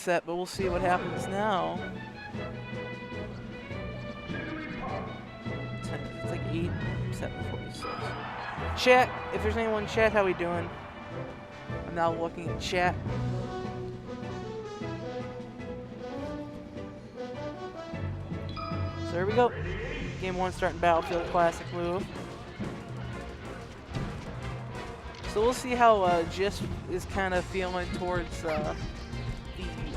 set, but we'll see what happens now. It's like 8, 7:46. Chat, if there's anyone in chat, how we doing? I'm now looking at chat. So here we go. Game 1 starting Battlefield Classic move. So we'll see how JSP is kind of feeling towards the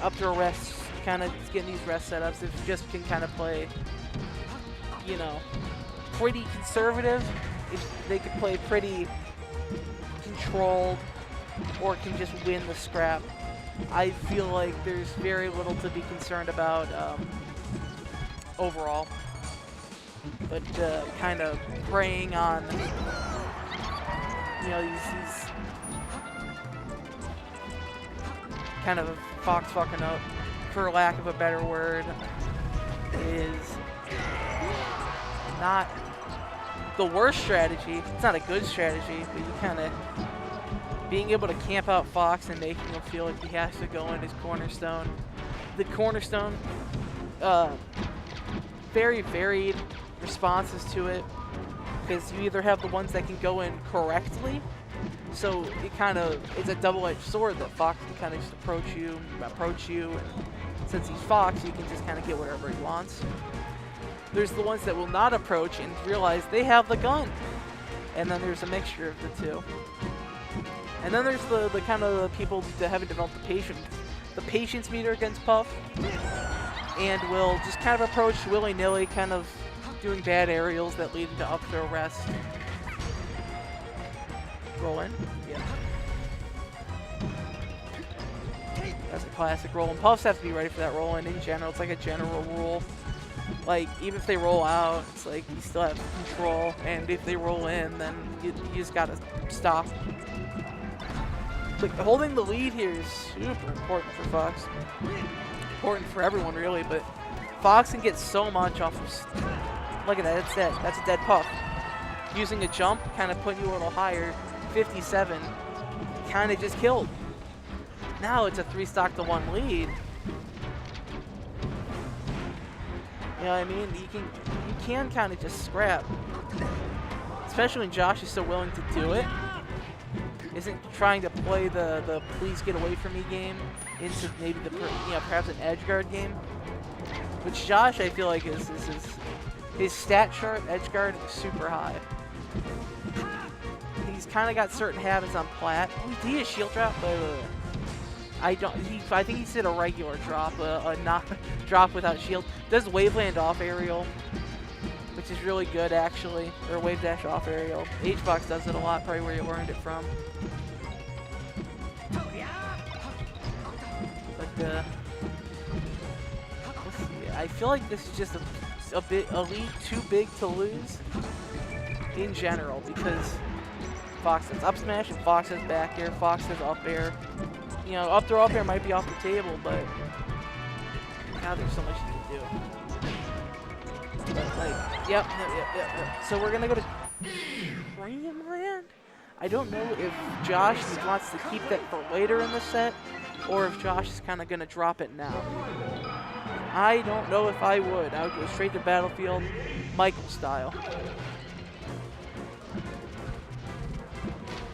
up to rest, kind of getting these rest setups. If JSP can kind of play, you know, pretty conservative, if they could play pretty controlled, or can just win the scrap. I feel like there's very little to be concerned about overall, but kind of preying on, you know, these kind of fox fucking up, for lack of a better word, is not the worst strategy. It's not a good strategy, but you kind of being able to camp out Fox and making him feel like he has to go in his cornerstone. The cornerstone, very varied responses to it, because you either have the ones that can go in correctly, so it kind of it's a double-edged sword that Fox can kind of just approach you, and since he's Fox, he can just kind of get whatever he wants. There's the ones that will not approach and realize they have the gun, and then there's a mixture of the two. And then there's the kind of the people that haven't developed the patience meter against Puff, and will just kind of approach willy-nilly, kind of doing bad aerials that lead into up throw rest. Roll in. Yeah. That's a classic roll. And Puffs have to be ready for that roll in general. It's like a general rule. Like, even if they roll out, it's like you still have control. And if they roll in, then you just gotta stop. Like, holding the lead here is super important for Fox. Important for everyone, really, but Fox can get so much off of... Look at that, it's dead. That's a dead Puff. Using a jump, kind of putting you a little higher. 57, kind of just killed. Now it's a 3-stock-to-1 lead. You know what I mean? You can kind of just scrap. Especially when Josh is so willing to do it. Isn't trying to play the please get away from me game into maybe the perhaps an edge guard game. Which Josh, I feel like, is his stat chart, edge guard, is super high. He's kind of got certain habits on plat. He did a shield drop, but I think he did a regular drop, a not drop without shield. Does waveland off aerial, which is really good actually, or wave dash off aerial. Hbox does it a lot, probably where you learned it from. But let's see. I feel like this is just a lead too big to lose in general, because Fox has up smash and Fox has back air, Fox has up air. You know, up throw up air might be off the table, but now there's so much you can do. But like, yep. So we're gonna go to Dreamland. I don't know if Josh wants to keep that for later in the set, or if Josh is kind of gonna drop it now. I don't know if I would. I would go straight to Battlefield, Michael style.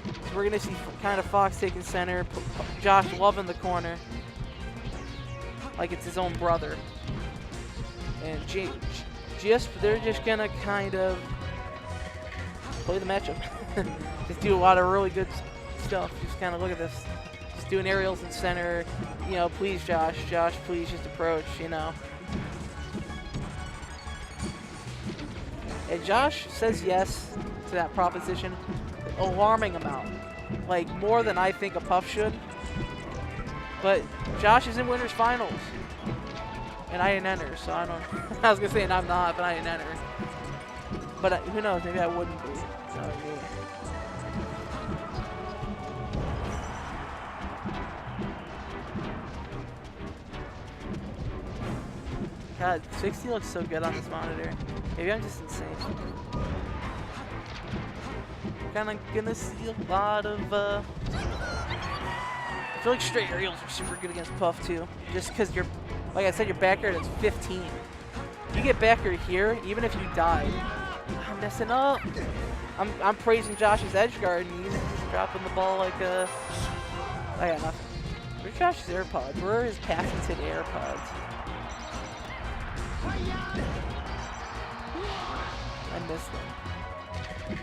So we're gonna see kind of Fox taking center, Josh loving the corner, like it's his own brother. And they're just gonna kind of play the matchup. Just do a lot of really good stuff. Just kind of look at this. Just doing aerials in center. You know, please Josh, please just approach, you know. And Josh says yes to that proposition, alarming amount. Like, more than I think a Puff should. But Josh is in winners finals. And I didn't enter, so I don't... I was going to say, and I'm not, but I didn't enter. But who knows, maybe I wouldn't be. So, yeah. God, 60 looks so good on this monitor. Maybe I'm just insane. Kind of gonna see a lot of I feel like straight aerials are super good against Puff too, just because you're, like I said, your back air is 15. You get back air here, even if you die. I'm messing up. I'm praising Josh's edge guard, and he's dropping the ball like a. I got nothing. Where's Josh's AirPods? Where are his patented AirPods? I missed them.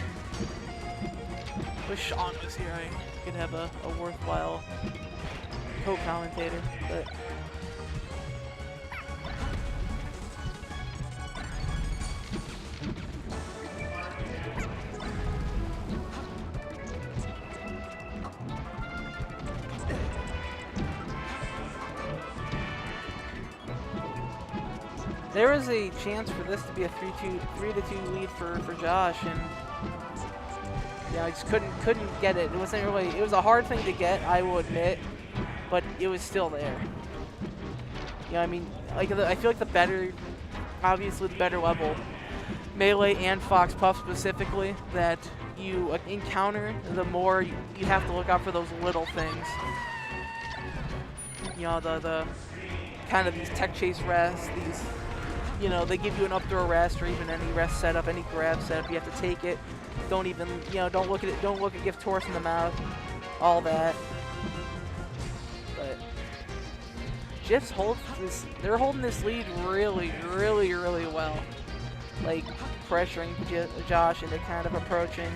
Wish Sean was here. I could have a worthwhile co-commentator, but. There was a chance for this to be a 3-2 lead for Josh, and yeah, I just couldn't get it. It wasn't really. It was a hard thing to get, I will admit, but it was still there. Yeah, I mean, like I feel like the better, obviously the better level, Melee and Fox Puff specifically, that you encounter, the more you have to look out for those little things. You know, the kind of these tech chase rests, these. You know, they give you an up throw rest or even any rest setup, any grab setup. You have to take it. Don't even, you know, don't look at it. Don't look at give Taurus in the mouth. All that. But Jiff's holds this. They're holding this lead really, really, really well. Like pressuring Josh into kind of approaching.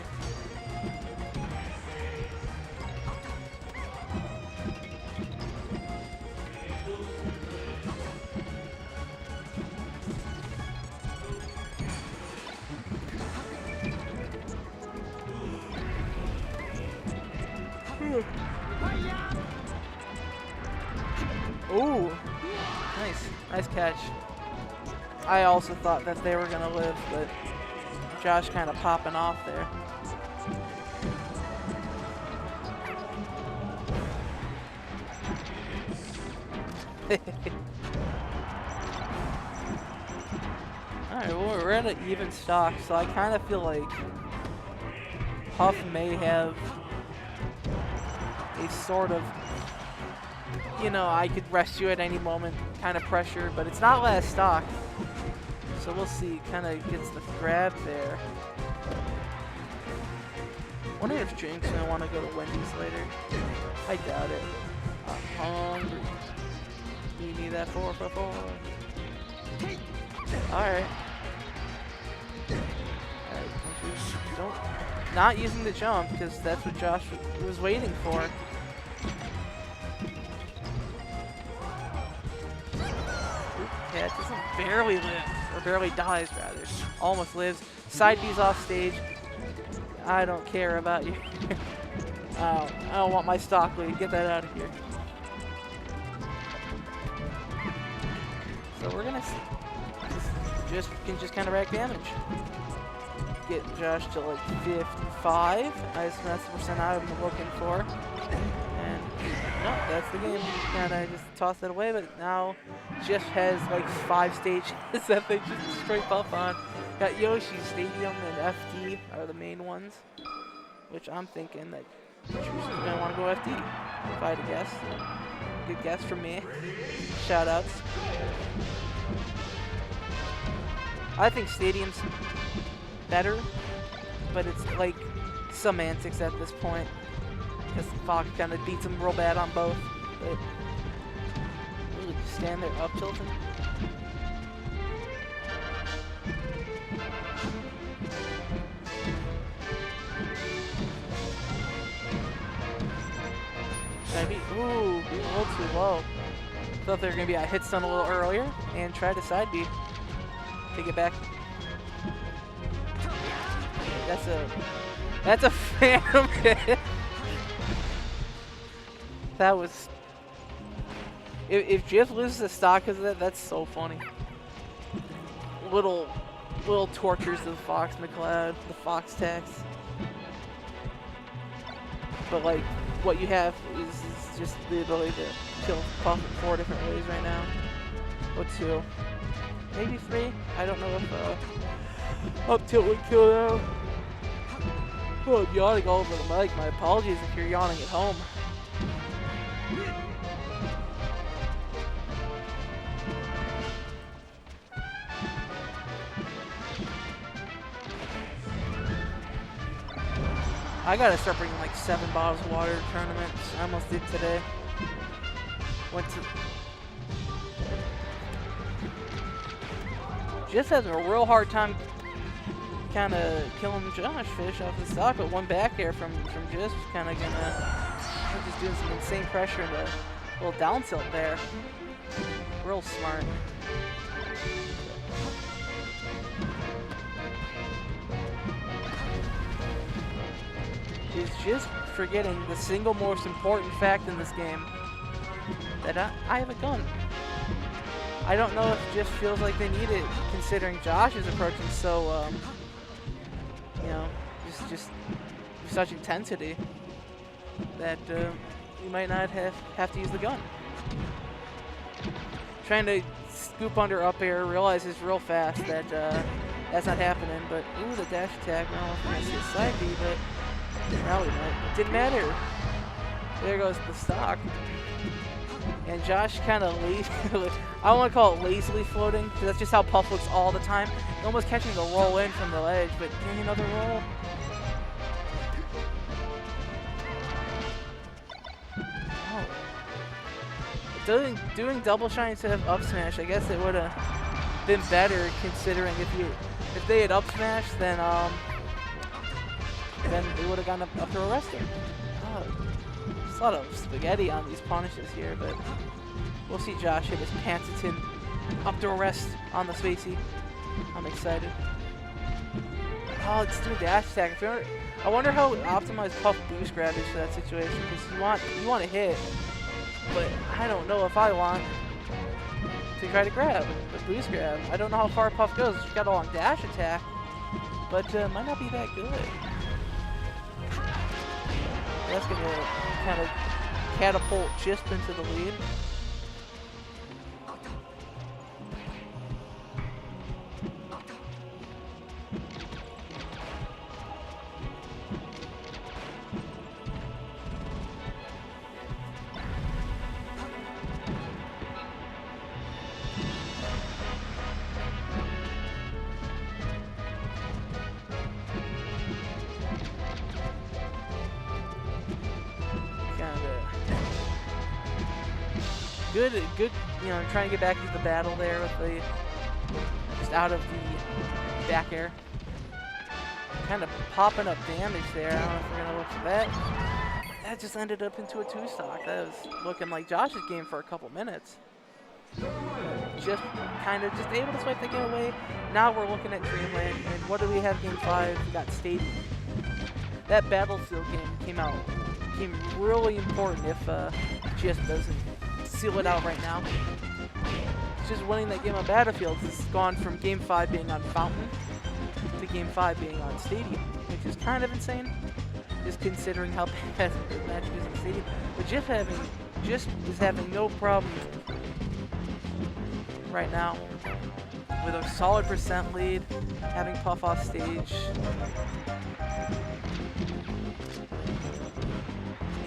Ooh, nice catch. I also thought that they were gonna live, but Josh kind of popping off there. Alright, well, we're at an even stock, so I kind of feel like Puff may have a sort of, you know, I could rest you at any moment kind of pressure, but it's not last stock. So we'll see. Kind of gets the grab there. Wonder if Drink's gonna want to go to Wendy's later. I doubt it. I'm hungry. You need that 4 for 4. Alright. Don't. Not using the jump, because that's what Josh was waiting for. Yeah, it doesn't barely live, or barely dies rather. Almost lives. Side B's off stage. I don't care about you. I don't want my stock lead. Get that out of here. So we're gonna just kind of rack damage. Get Josh to like 55. That's the percent I'm looking for. And no, that's the game. Kind of just toss that away, but now Jeff has like 5 stages that they just straight buff on. Got Yoshi, Stadium, and FD are the main ones, which I'm thinking that Trish is going to want to go FD, if I had to guess. Good guess from me. Shout outs. I think Stadium's better, but it's like semantics at this point, because Fox kind of beats him real bad on both. But really stand there up tilting. Ooh, a little too low. Thought they were gonna be a hit stun a little earlier and try to side B. Take it back. That's a phantom hit. That was. If Jiff loses a stock because of that, that's so funny. Little tortures of Fox McCloud, the Fox tax. But like, what you have is just the ability to kill Puff in 4 different ways right now. Or 2. Maybe 3. I don't know if up tilt would kill now. Oh, I'm yawning all over the mic. My apologies if you're yawning at home. I gotta start bringing like 7 bottles of water to tournaments. I almost did today. Went to... Just having a real hard time kind of killing Josh Fish off the stock, but one back air from Just was kind of gonna just doing some insane pressure and a little down tilt there. Real smart. He's just forgetting the single most important fact in this game, that I have a gun. I don't know if it just feels like they need it, considering Josh is approaching so, you know, just such intensity that you might not have to use the gun. Trying to scoop under up air, realizes real fast that that's not happening, but ooh, the dash attack. No, I see a side B, but now we might. It didn't matter. There goes the stock. And Josh kind of I don't want to call it lazily floating, because that's just how Puff looks all the time. Almost catching the roll in from the ledge, but getting another roll. Oh. Doing double shine instead of up smash, I guess it would have been better, considering if they had up smash, then they would have gone up to arrest him. Oh. A lot of spaghetti on these punishes here, but we'll see Josh hit his Pantatin up to arrest on the spacey. I'm excited. Oh, it's doing dash attack. I wonder how optimized Puff boost grab is for that situation, because you want to hit, but I don't know if I want to try to grab the boost grab. I don't know how far Puff goes. She's got a long dash attack, but might not be that good. That's going to kind of catapult JSP into the lead. Good, you know, trying to get back into the battle there with the, just out of the back air. Kind of popping up damage there. I don't know if we're going to look for that. That just ended up into a 2-stock. That was looking like Josh's game for a couple minutes. Just kind of just able to swipe the game away. Now we're looking at Dreamland. And what do we have game 5? We got Stadium. That Battlefield game came really important if JSP doesn't seal it out right now. It's just winning that game on Battlefield. It's gone from game 5 being on Fountain to game 5 being on Stadium, which is kind of insane, just considering how bad the match is on Stadium. But JSP is having no problem right now with a solid % lead, having Puff off stage.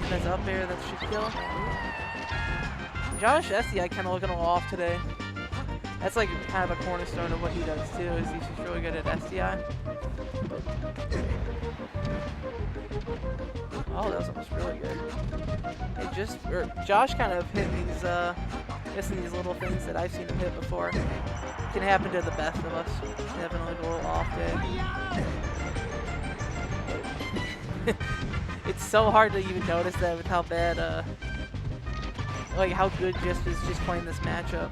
And that's up there, that should kill. Josh SDI kind of looking a little off today. That's like kind of a cornerstone of what he does too, is he's just really good at SDI. Oh, that was almost really good. Josh kind of hit these, missing these little things that I've seen him hit before. Can happen to the best of us. Having like a little off day. It's so hard to even notice that with how bad, like how good JSP is just playing this matchup.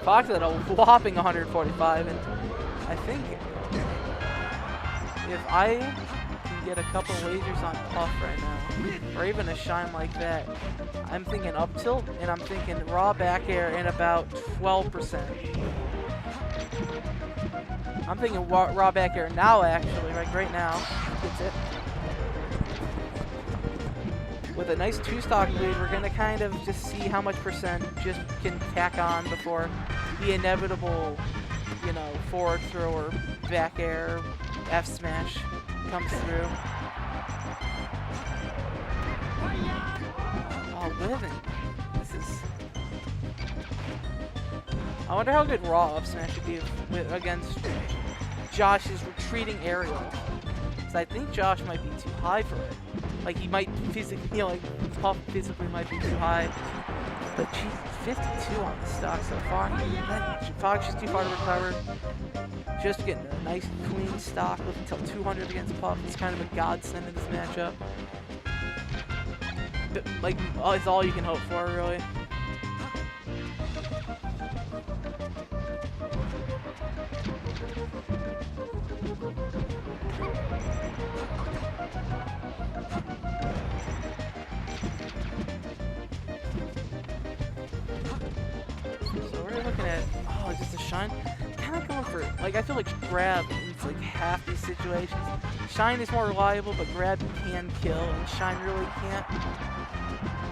Fox at a whopping 145, and I think if I can get a couple lasers on Puff right now, or even a shine like that, I'm thinking up tilt, and I'm thinking raw back air in about 12%. I'm thinking raw back air now, actually, like right now. Gets it. With a nice 2-stock lead, we're going to kind of just see how much percent just can tack on before the inevitable, you know, forward throw or back air, F smash comes through. Oh, living. This is... I wonder how good raw up smash would be against Josh's retreating aerial. Because I think Josh might be too high for it. Like, he might physically, you know, like, Puff physically might be too high. But geez, 52 on the stock so far. Fox just too far to recover. Just getting a nice clean stock with until 200 against Puff. It's kind of a godsend in this matchup. But, like, it's all you can hope for, really. Just a shine, kind of going for, like, I feel like grab is like half these situations. Shine is more reliable, but grab can kill, and shine really can't.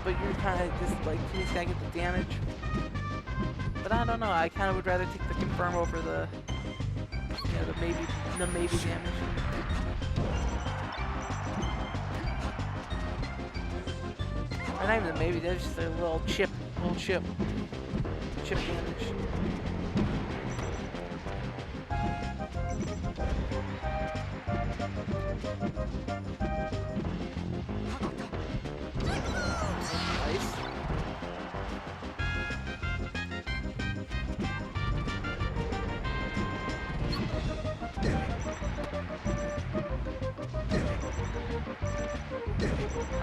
But you're kind of just like, you just gotta get the damage. But I don't know, I kind of would rather take the confirm over the, you know, the maybe damage. Or not even the maybe, that's just a little chip damage.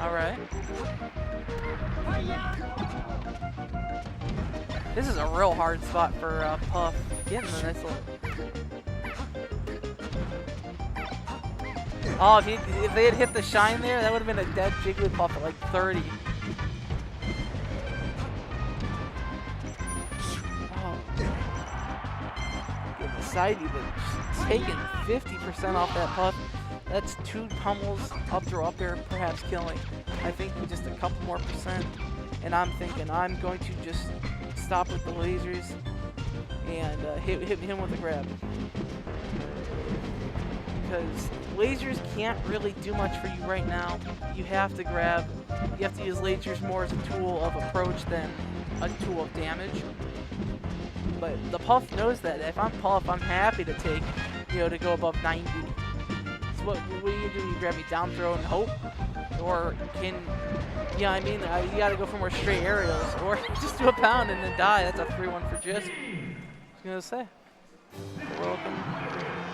Alright. This is a real hard spot for Puff. Getting the nice little... Oh, if they had hit the shine there, that would have been a dead Jigglypuff at like 30. Oh. Getting sidey, but taking 50% off that Puff. That's 2 pummels, up throw up air, perhaps killing. I think just a couple more percent. And I'm thinking I'm going to just stop with the lasers and hit him with a grab. Because lasers can't really do much for you right now. You have to grab. You have to use lasers more as a tool of approach than a tool of damage. But the Puff knows that. If I'm Puff, I'm happy to take, you know, to go above 90. So what do? You grab me down throw and hope? Or can, yeah, I mean, you gotta go for more straight aerials. Or just do a pound and then die. That's a 3-1 for Just. I was gonna say. Welcome.